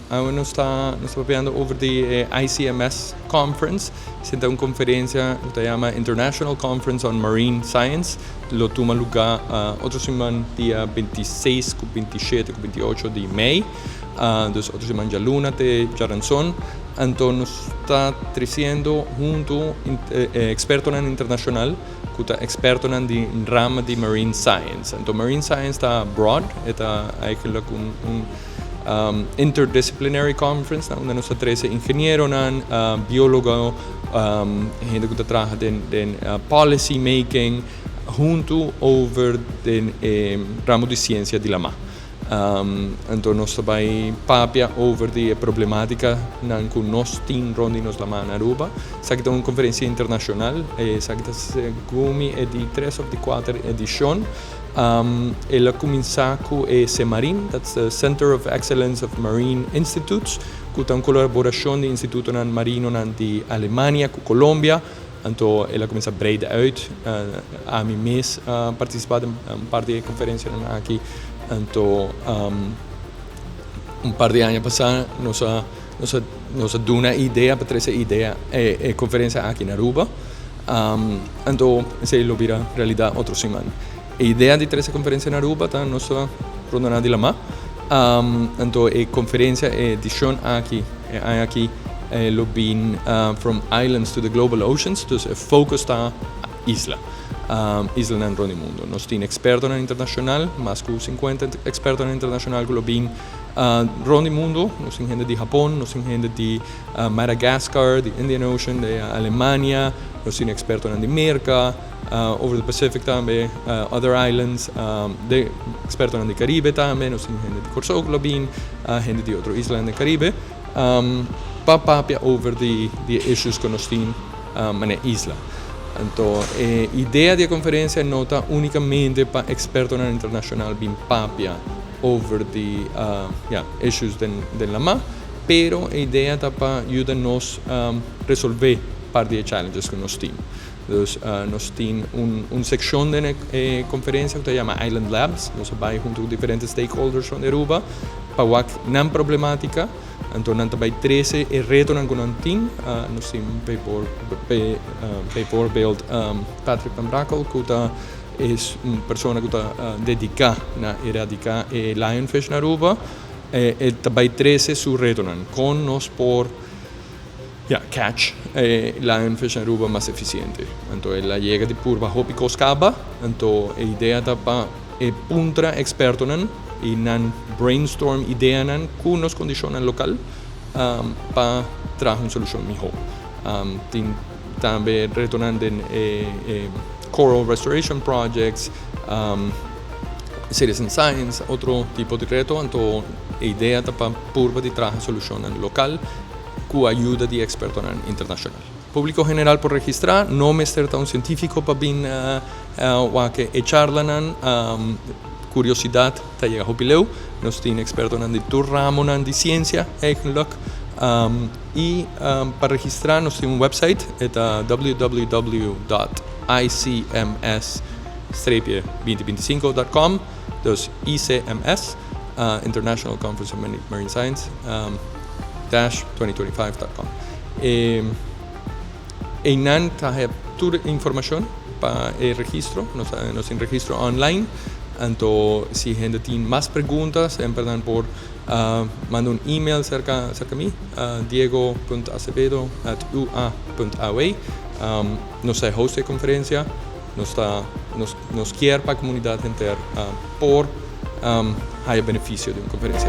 Ahora nos está hablando over the ICMS conference. Es una conferencia que se llama International Conference on Marine Science. Lo toma lugar otra semana, día 26, 27, 28 de mayo. Entonces, otra semana ya luna de Jaranzón. Entonces, nos está creciendo junto expertos internacional, que está experto en el ramo de Marine Science. Entonces, Marine Science está broad, está eigenlijk un interdisciplinary conference, donde nos 13 ingenieros, biólogos, gente que trabaja en policy making, junto over el ramo de ciencia de la mar. Entonces nos vai papia over die problemática que nós temos la mano Aruba. Essa é uma conferência internacional, essa é Gumi é de 3 of the 4 edition. Ela começa com o CEMARIN, that's the Center of Excellence of Marine Institutes, que tem colaboração de instituto marino de Alemanha com Colômbia. Então ela começa a breed uit. A mim mês participado em parte de conferência aqui. Então, par de años passados, nos deu uma ideia para essa ideia conferência aqui na Aruba. Então, se lo vira realidade outra semana. A ideia de essa conferência na Aruba está nossa rodada de la mar. Então, a conferência edição aqui lo been from islands to the global oceans. Então, o foco está isla. Isla en el mundo. Nos tiene expertos en internacional, más que 50 expertos en internacional que lo ven en el mundo. Nos tiene gente de Japón, nos tiene gente de Madagascar, de Indian Ocean, de Alemania, nos tiene expertos en América, over the Pacific también, other islands, de expertos en el Caribe también, nos tiene gente de Corso que lo ven, gente de otras islas en el Caribe, papia over the issues que nos tienen en la isla. Entonces, idea de conferencia nota únicamente para expertos internacional bien papia over the issues de la mar, pero idea está para ayudarnos a resolver parte de challenges que nos tienen. Entonces, nos tiene una sección de la conferencia que se llama Island Labs, nos va junto con diferentes stakeholders de Aruba para una problemática. Entonces, hay 13 retos que nos tienen. Nos tiene por build Patrick Van Brakel, que es una persona que está dedicada a erradicar lionfish en Aruba. Hay 13 sus retos con nos por catch lionfish en Aruba más eficiente. Entonces, la llega de purva hopi coscaba. Entonces, la idea es para punta experto y nan brainstorm idea con las condiciones local para traer una solución mejor. También retornando en coral restoration projects, citizen science, otro tipo de reto. Entonces, la idea es para purva de traer solución local con ayuda de expertos internacional. Público general por registrar, no me serta un científico para bien que charlan. Curiosidad te llega a Hopileu, nos tiene expertos en el ramo de ciencia, y para registrar nos tiene un website, es www.icms-2025.com, entonces ICMS, International Conference on Marine Science, -2025.com. Y nan trae toda información para el registro, nos tiene registro online. Entonces, si gente tiene más preguntas, perdón por mandar un email cerca a mí, diego.acevedo@ua.aue. Nos sé host de conferencia, nos quiere para la comunidad entera por haya beneficio de una conferencia.